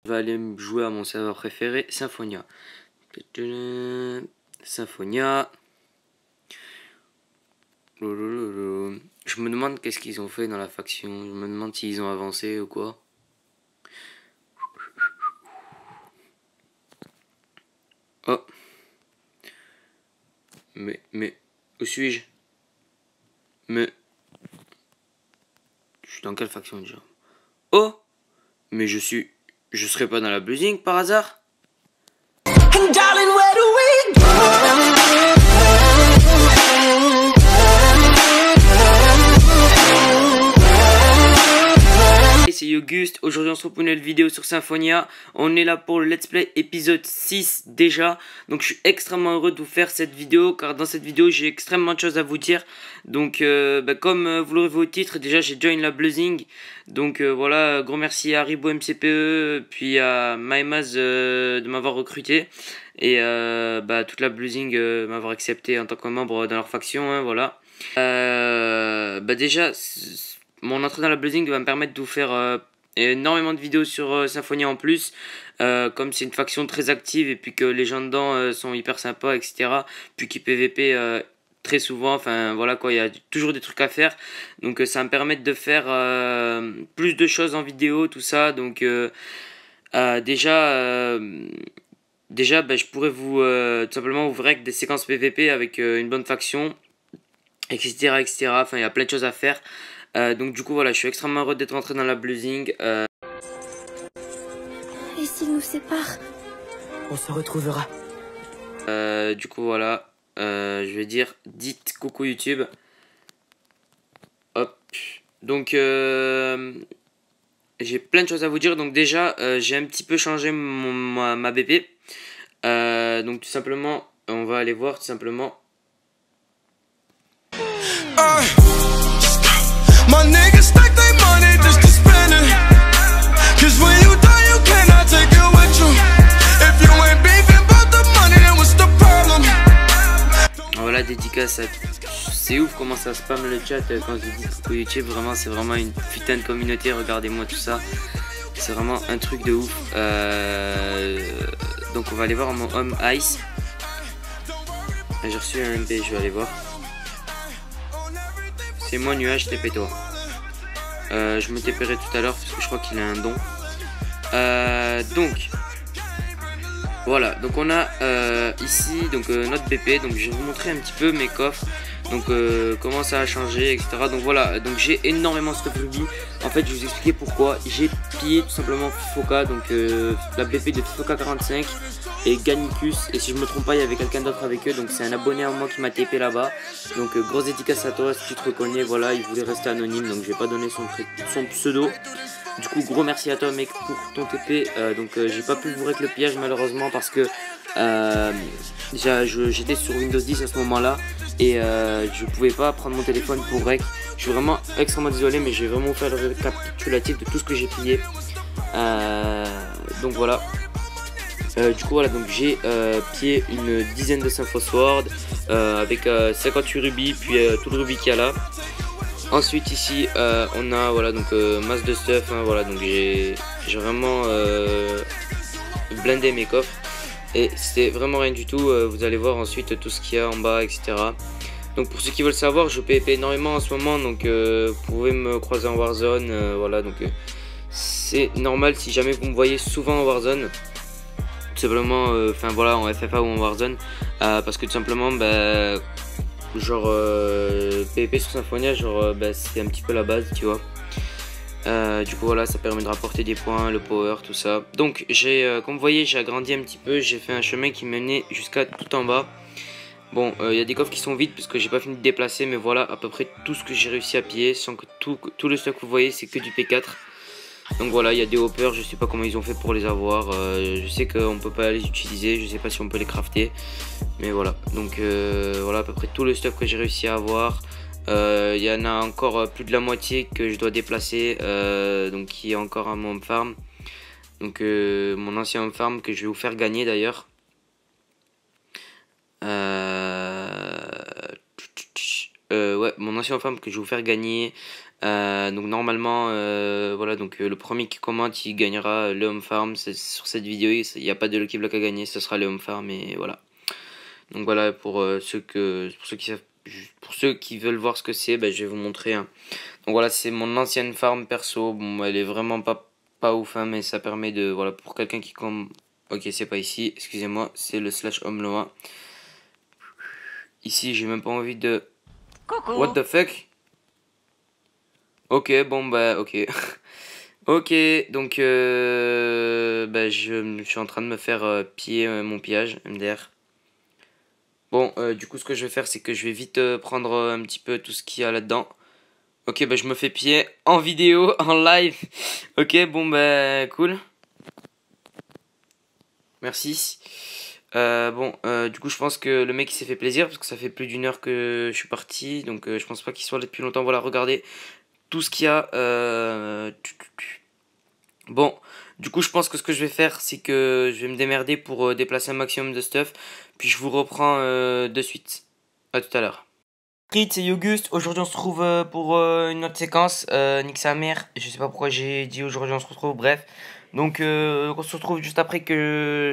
Je vais aller jouer à mon serveur préféré, Symphonia. Symphonia. Je me demande qu'est-ce qu'ils ont fait dans la faction. Je me demande s'ils ont avancé ou quoi. Oh. Mais, où suis-je? Je suis dans quelle faction déjà? Oh! Mais je serais pas dans la Blazing par hasard? C'est Auguste, aujourd'hui on se retrouve pour une nouvelle vidéo sur Symphonia. On est là pour le let's play épisode 6 déjà. Donc je suis extrêmement heureux de vous faire cette vidéo, car dans cette vidéo j'ai extrêmement de choses à vous dire. Donc comme vous l'aurez vu au titre, déjà j'ai join la Blazing. Donc voilà, gros merci à Haribo MCPE, puis à Maimaz de m'avoir recruté. Et toute la Blazing m'avoir accepté en tant que membre dans leur faction, hein, voilà. Déjà... Mon entrée dans la Blazing va me permettre de vous faire énormément de vidéos sur Symphonia en plus. Comme c'est une faction très active et puis que les gens dedans sont hyper sympas, etc. Puis qui PVP très souvent. Enfin voilà quoi, il y a toujours des trucs à faire. Donc ça va me permettre de faire plus de choses en vidéo, tout ça. Donc déjà, je pourrais vous tout simplement ouvrir avec des séquences PVP avec une bonne faction, etc. etc. Enfin il y a plein de choses à faire. Donc du coup voilà, je suis extrêmement heureux d'être rentré dans la Blazing. Et s'il nous sépare? On se retrouvera. Du coup voilà, je vais dire dites coucou YouTube. Hop. Donc j'ai plein de choses à vous dire. Donc déjà j'ai un petit peu changé ma BP. Donc tout simplement, on va aller voir tout simplement. My niggas stack their money just to spend it. Cause when you die you cannot take it with you. If you ain't beefing about the money then what's the problem? Voilà, dédicace à... C'est ouf comment ça spam le chat quand je dis coucou YouTube. Vraiment c'est vraiment une putain de communauté, regardez-moi tout ça. C'est vraiment un truc de ouf. Donc on va aller voir mon home ice. J'ai reçu un MP, je vais aller voir. C'est moi nuage, TP-toi. Je me TPerai tout à l'heure parce que je crois qu'il a un don. Donc voilà, donc on a ici donc notre BP. Donc je vais vous montrer un petit peu mes coffres. Donc comment ça a changé, etc. Donc voilà, donc j'ai énormément de stuff Ruby. En fait je vais vous expliquer pourquoi. J'ai pillé tout simplement Foka, donc la BP de Foka 45 et Gannicus. Et si je me trompe pas, il y avait quelqu'un d'autre avec eux. Donc c'est un abonné à moi qui m'a TP là-bas. Donc grosse dédicace à toi si tu te reconnais. Voilà, il voulait rester anonyme, donc je vais pas donner son pseudo. Du coup gros merci à toi mec pour ton TP. Donc j'ai pas pu vous rec le piège malheureusement parce que j'étais sur Windows 10 à ce moment là. Et je pouvais pas prendre mon téléphone pour rec. Je suis vraiment extrêmement désolé, mais je vais vraiment faire le récapitulatif de tout ce que j'ai pillé. Donc voilà. Du coup voilà, donc j'ai pillé une dizaine de Symphosword avec 58 rubis, puis tout le rubis qu'il y a là. Ensuite ici on a voilà donc masse de stuff, hein, voilà, donc j'ai vraiment blindé mes coffres. Et c'est vraiment rien du tout, vous allez voir ensuite tout ce qu'il y a en bas, etc. Donc pour ceux qui veulent savoir, je PvP énormément en ce moment, donc vous pouvez me croiser en Warzone, voilà, donc c'est normal si jamais vous me voyez souvent en Warzone. Tout simplement, enfin voilà, en FFA ou en Warzone, parce que tout simplement, genre PvP sur Symphonia, genre c'est un petit peu la base, tu vois. Du coup voilà, ça permet de rapporter des points, le power, tout ça. Donc comme vous voyez, j'ai agrandi un petit peu. J'ai fait un chemin qui menait jusqu'à tout en bas. Bon, il y a des coffres qui sont vides parce que j'ai pas fini de déplacer. Mais voilà à peu près tout ce que j'ai réussi à piller. Sans que tout le stock que vous voyez, c'est que du P4. Donc voilà, il y a des hoppers, je sais pas comment ils ont fait pour les avoir. Je sais qu'on peut pas les utiliser, je sais pas si on peut les crafter. Mais voilà, donc voilà à peu près tout le stock que j'ai réussi à avoir. Il y en a encore plus de la moitié que je dois déplacer, donc qui est encore à mon home farm. Donc mon ancien home farm que je vais vous faire gagner d'ailleurs. Ouais, mon mon ancienne farm que je vais vous faire gagner. Donc normalement, voilà, donc le premier qui commente, il gagnera le home farm. Sur cette vidéo, il n'y a pas de lucky block à gagner, ce sera le home farm et voilà. Donc voilà, pour ceux qui veulent voir ce que c'est, je vais vous montrer. Hein. Donc voilà, c'est mon ancienne farm perso. Bon, elle est vraiment pas ouf, hein, mais ça permet de, voilà, pour quelqu'un qui comme, ok, c'est pas ici, excusez-moi, c'est le slash home loin. Ici, j'ai même pas envie de. Coucou. What the fuck? Ok, bon ok. Ok, donc je suis en train de me faire piller mon pillage, MDR. Bon, du coup, ce que je vais faire, c'est que je vais vite prendre un petit peu tout ce qu'il y a là-dedans. Ok, je me fais piller en vidéo, en live. Ok, bon, cool. Merci. Du coup, je pense que le mec il s'est fait plaisir parce que ça fait plus d'une heure que je suis parti. Donc, je pense pas qu'il soit là depuis longtemps. Voilà, regardez tout ce qu'il y a. Bon, du coup, je pense que ce que je vais faire, c'est que je vais me démerder pour déplacer un maximum de stuff. Puis je vous reprends de suite. À tout à l'heure. C'est Auguste, aujourd'hui on se retrouve pour une autre séquence, nique sa mère, je sais pas pourquoi j'ai dit aujourd'hui on se retrouve, bref. Donc on se retrouve juste après que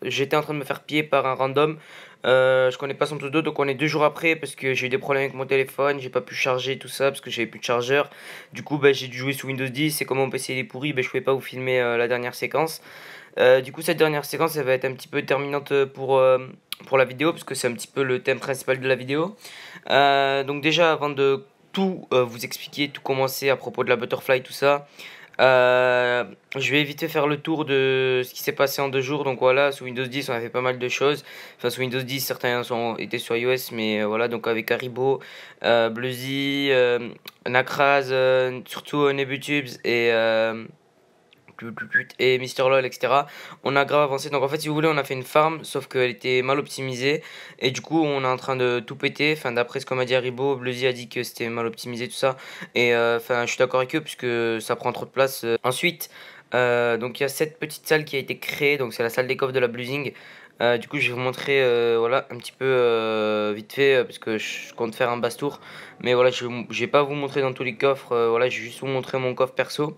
j'étais en train de me faire piller par un random. Je connais pas son pseudo, donc on est 2 jours après parce que j'ai eu des problèmes avec mon téléphone, j'ai pas pu charger tout ça parce que j'avais plus de chargeur. Du coup j'ai dû jouer sous Windows 10, et comme mon PC il est pourri, je pouvais pas vous filmer la dernière séquence. Du coup cette dernière séquence elle va être un petit peu terminante pour la vidéo parce que c'est un petit peu le thème principal de la vidéo. Donc déjà avant de tout vous expliquer, tout commencer à propos de la butterfly, tout ça, je vais vite faire le tour de ce qui s'est passé en 2 jours. Donc voilà, sous Windows 10 on a fait pas mal de choses. Enfin sous Windows 10 certains étaient sur iOS, mais voilà, donc avec Haribo, Bluzzy, Nakraz, surtout Nebutubes et Mister LOL, etc. On a grave avancé. Donc en fait, si vous voulez, on a fait une farm, sauf qu'elle était mal optimisée. Et du coup, on est en train de tout péter. Enfin, d'après ce qu'on m'a dit Haribo, Bluzzy a dit que c'était mal optimisé, tout ça. Et enfin, je suis d'accord avec eux, puisque ça prend trop de place. Ensuite, donc il y a cette petite salle qui a été créée. Donc c'est la salle des coffres de la Bluesing. Du coup, je vais vous montrer voilà, un petit peu vite fait, parce que je compte faire un basse-tour. Mais voilà, je vais pas vous montrer dans tous les coffres. Voilà, je vais juste vous montrer mon coffre perso.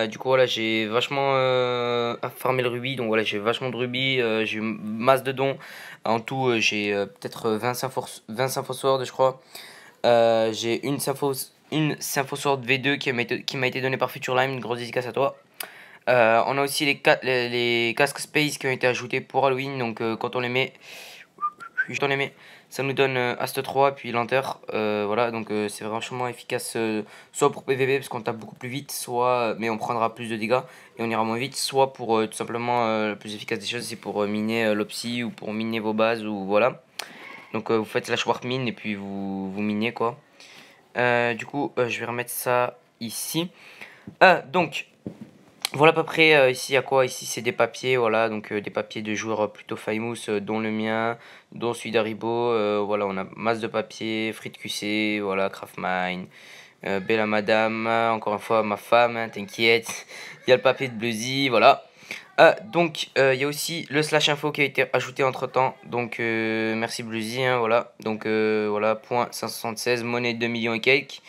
Du coup voilà, j'ai vachement farmé le rubis, donc voilà, j'ai vachement de rubis, j'ai une masse de dons. En tout j'ai peut-être 25 phosphores je crois. J'ai une Symphosword V2 qui m'a été donnée par Futurelime, une grosse dédicace à toi. On a aussi les casques Space qui ont été ajoutés pour Halloween, donc quand on les met, ça nous donne Ast 3 puis lenteur. Voilà, donc c'est vachement efficace, soit pour PVP parce qu'on tape beaucoup plus vite, soit mais on prendra plus de dégâts et on ira moins vite, soit pour tout simplement le plus efficace des choses, c'est pour miner l'opsi ou pour miner vos bases, ou voilà. Donc vous faites slash warp mine et puis vous minez quoi. Du coup je vais remettre ça ici. Donc voilà à peu près, ici il y a quoi? Ici c'est des papiers, voilà, donc des papiers de joueurs plutôt famous, dont le mien, dont celui d'Haribo. Voilà, on a masse de papiers, frites QC, voilà, Craftmine, Bella Madame, encore une fois ma femme, hein, t'inquiète. Il y a le papier de Bluzzy, voilà. Donc il y a aussi le slash info qui a été ajouté entre temps, donc merci Bluzzy, hein, voilà. Donc voilà, point 576, monnaie 2 millions et quelques.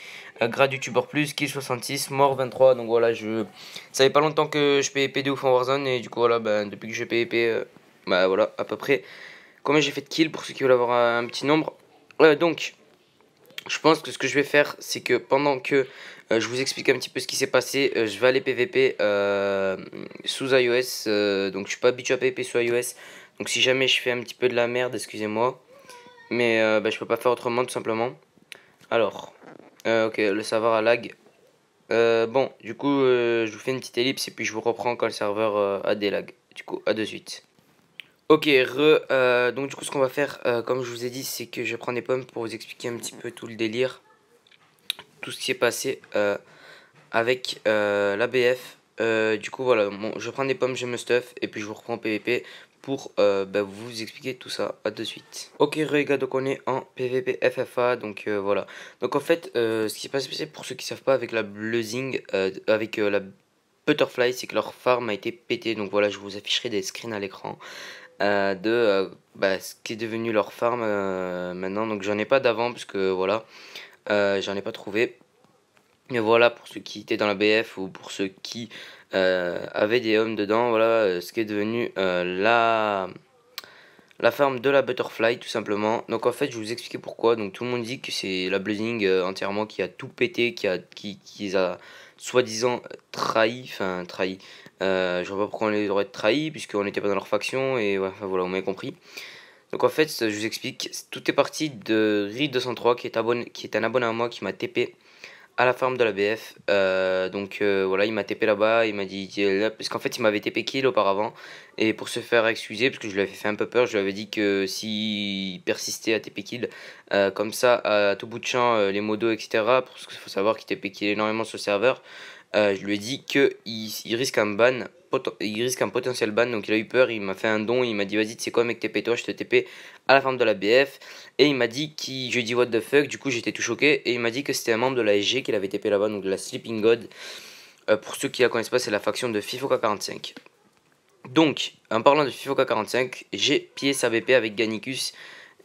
Grade youtubeur plus, kill 66, mort 23. Donc voilà, ça fait pas longtemps que je PvP de ouf en Warzone. Et du coup voilà, depuis que je PvP, voilà, à peu près combien j'ai fait de kills pour ceux qui veulent avoir un petit nombre. Donc je pense que ce que je vais faire, c'est que pendant que je vous explique un petit peu ce qui s'est passé, je vais aller PvP sous iOS. Donc je suis pas habitué à PvP sous iOS. Donc si jamais je fais un petit peu de la merde, excusez-moi. Mais je peux pas faire autrement tout simplement. Alors ok, le serveur a lag. Bon, du coup, je vous fais une petite ellipse et puis je vous reprends quand le serveur a des lags. Du coup, à de suite. Ok, donc du coup, ce qu'on va faire, comme je vous ai dit, c'est que je vais prendre des pommes pour vous expliquer un petit peu tout le délire. Tout ce qui est passé avec l'ABF. Du coup, voilà, bon, je prends des pommes, je me stuff et puis je vous reprends PVP pour vous expliquer tout ça. À de suite. Ok les gars, donc on est en PVP FFA, donc voilà. Donc en fait, ce qui s'est passé, pour ceux qui savent pas, avec la Bluzing, avec la Butterfly, c'est que leur farm a été pété. Donc voilà, je vous afficherai des screens à l'écran. ce qui est devenu leur farm maintenant. Donc j'en ai pas d'avant parce que voilà, j'en ai pas trouvé. Mais voilà, pour ceux qui étaient dans la BF ou pour ceux qui avaient des hommes dedans, voilà ce qui est devenu la farm de la Butterfly tout simplement. Donc en fait je vais vous expliquer pourquoi. Donc tout le monde dit que c'est la Blazing entièrement qui a tout pété, qui les a soi-disant trahi. Je vois pas pourquoi on les aurait trahi puisqu'on n'était pas dans leur faction et ouais, enfin, voilà, vous m'avez compris. Donc en fait je vous explique, tout est parti de Reed203 qui est un abonné à moi qui m'a TP à la farm de la BF. Voilà, il m'a TP là-bas, il m'a dit parce qu'en fait il m'avait TP kill auparavant et pour se faire excuser parce que je lui avais fait un peu peur, je lui avais dit que s'il persistait à TP kill comme ça à tout bout de champ les modos etc, parce qu'il faut savoir qu'il TP kill énormément sur le serveur, je lui ai dit que il risque un ban, il risque un potentiel ban, donc il a eu peur, il m'a fait un don, il m'a dit vas-y tu sais quoi mec, TP toi, je te TP à la farm de la BF. Et il m'a dit je lui ai dit what the fuck, du coup j'étais tout choqué et il m'a dit que c'était un membre de la SG qu'il avait TP là-bas, donc de la Sleeping God. Pour ceux qui la connaissent pas, c'est la faction de FIFOK 45. Donc en parlant de FIFOK 45, j'ai pillé sa BP avec Gannicus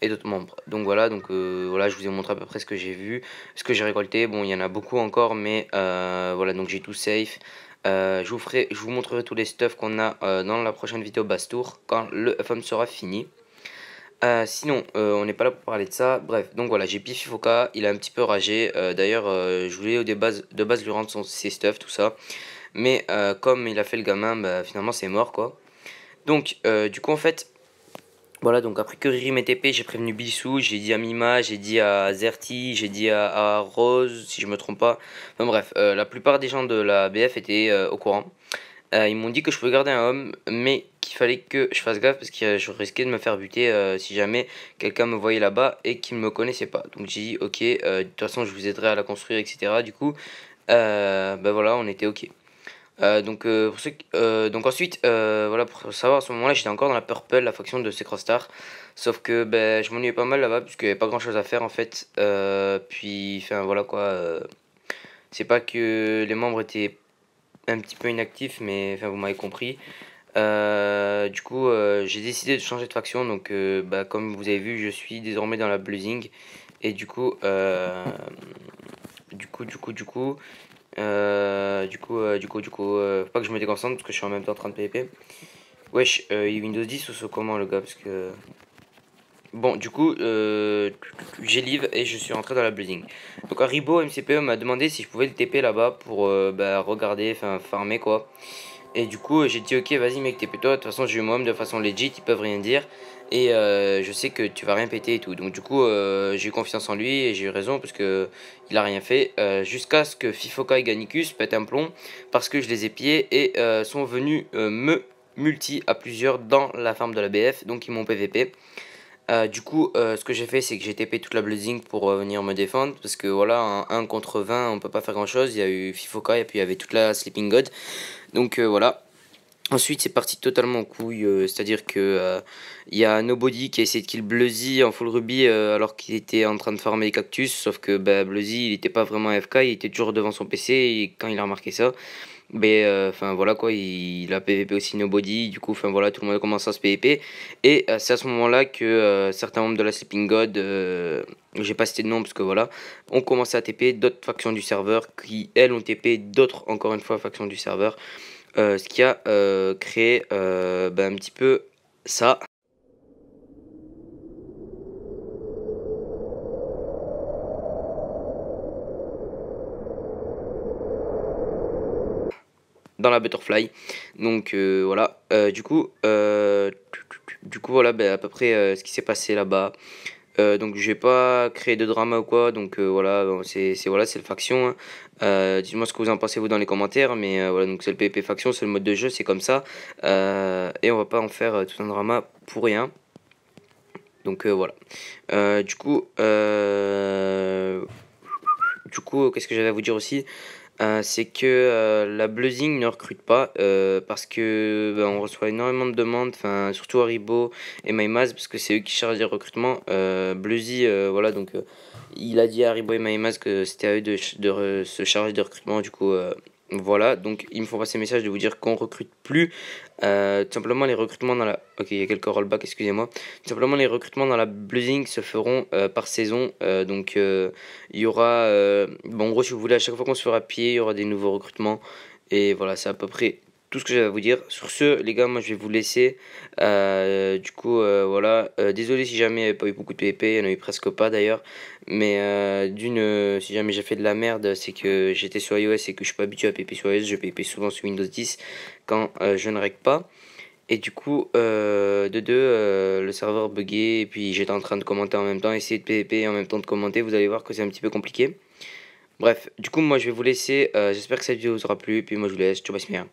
et d'autres membres. Donc voilà, voilà, je vous ai montré à peu près ce que j'ai vu, ce que j'ai récolté. Bon, il y en a beaucoup encore, mais voilà, donc j'ai tout safe. Je vous montrerai tous les stuff qu'on a dans la prochaine vidéo Bastour quand le FM sera fini. Sinon, on n'est pas là pour parler de ça. Bref, donc voilà, j'ai piffé Foka, il a un petit peu ragé. D'ailleurs, je voulais de base lui rendre ses stuff, tout ça. Mais comme il a fait le gamin, bah, finalement c'est mort quoi. Donc, du coup, en fait, voilà, donc après que Riri m'ait TP, j'ai prévenu Bissou, j'ai dit à Mima, j'ai dit à Zerti, j'ai dit à Rose, si je me trompe pas. Enfin bref, la plupart des gens de la BF étaient au courant. Ils m'ont dit que je pouvais garder un homme, mais qu'il fallait que je fasse gaffe parce que je risquais de me faire buter si jamais quelqu'un me voyait là-bas et qu'il ne me connaissait pas. Donc j'ai dit ok, de toute façon je vous aiderai à la construire, etc. Du coup, bah voilà, on était ok. Donc ensuite, voilà, pour savoir à ce moment-là, j'étais encore dans la Purple, la faction de Secrostar. Sauf que ben, je m'ennuyais pas mal là-bas puisqu'il n'y avait pas grand-chose à faire en fait. Puis, enfin voilà quoi. C'est pas que les membres étaient un petit peu inactif, mais enfin vous m'avez compris. J'ai décidé de changer de faction, donc bah, comme vous avez vu, je suis désormais dans la Blazing. Et du coup, faut pas que je me déconcentre parce que je suis en même temps en train de PvP. Wesh, il est Windows 10 ou ce comment le gars parce que... Bon, du coup, j'ai live et je suis rentré dans la Blazing. Donc Haribo MCPE m'a demandé si je pouvais le TP là-bas pour bah, regarder, enfin farmer quoi. Et du coup, j'ai dit ok, vas-y mec, TP-toi. De toute façon, j'ai eu moi-même de façon legit, ils peuvent rien dire. Et je sais que tu vas rien péter et tout. Donc du coup, j'ai eu confiance en lui et j'ai eu raison parce que il a rien fait. Jusqu'à ce que Fifoka et Gannicus pètent un plomb parce que je les ai pillés et sont venus me multi à plusieurs dans la farm de la BF. Donc ils m'ont PVP. Ce que j'ai fait, c'est que j'ai TP toute la Blazing pour venir me défendre. Parce que voilà, en 1 contre 20, on peut pas faire grand chose. Il y a eu Fifoka et puis il y avait toute la Sleeping God. Donc voilà. Ensuite, c'est parti totalement en couille. C'est-à-dire que il y a Nobody qui a essayé de kill Bluzzy en full ruby alors qu'il était en train de farmer les cactus. Sauf que bah, Bluzzy, il était pas vraiment AFK. Il était toujours devant son PC. Et quand il a remarqué ça, mais enfin voilà quoi, il a PVP aussi Nobody, du coup enfin voilà, tout le monde a commencé à se PVP et c'est à ce moment-là que certains membres de la Sleeping God, j'ai pas cité de nom parce que voilà, ont commencé à TP d'autres factions du serveur qui elles ont TP d'autres encore une fois factions du serveur, ce qui a créé un petit peu ça. Dans la Butterfly, donc voilà, voilà à peu près ce qui s'est passé là-bas. Donc j'ai pas créé de drama ou quoi, donc voilà, bon, voilà, c'est le faction, hein. Dites-moi ce que vous en pensez vous dans les commentaires, mais voilà, donc c'est le PvP faction, c'est le mode de jeu, c'est comme ça, et on va pas en faire tout un drama pour rien. Donc voilà. Qu'est-ce que j'avais à vous dire aussi? C'est que la Blazing ne recrute pas parce que on reçoit énormément de demandes, enfin surtout Haribo et MyMaz parce que c'est eux qui chargent les recrutements. Bluzzy, voilà, il a dit à Haribo et MyMaz que c'était à eux de se charger des recrutements. Du coup, Voilà, donc ils me font passer un message de vous dire qu'on recrute plus. Tout simplement les recrutements dans la... Ok, il y a quelques rollbacks, excusez-moi. Tout simplement les recrutements dans la Blazing se feront par saison. Donc il y aura... bon, en gros, si vous voulez, à chaque fois qu'on se fera pied, il y aura des nouveaux recrutements. Et voilà, c'est à peu près tout ce que j'avais à vous dire. Sur ce, les gars, moi je vais vous laisser. Du coup, voilà. Désolé si jamais il n'y avait pas eu beaucoup de PvP, il n'y en a eu presque pas d'ailleurs. Mais si jamais j'ai fait de la merde, c'est que j'étais sur iOS et que je suis pas habitué à PvP sur iOS. Je PvP souvent sur Windows 10 quand je ne règle pas. Et du coup, de deux, le serveur bugué. Et puis j'étais en train de commenter en même temps, essayer de PvP et en même temps de commenter. Vous allez voir que c'est un petit peu compliqué. Bref, du coup, moi je vais vous laisser. J'espère que cette vidéo vous aura plu. Et puis moi je vous laisse. Ciao, bye,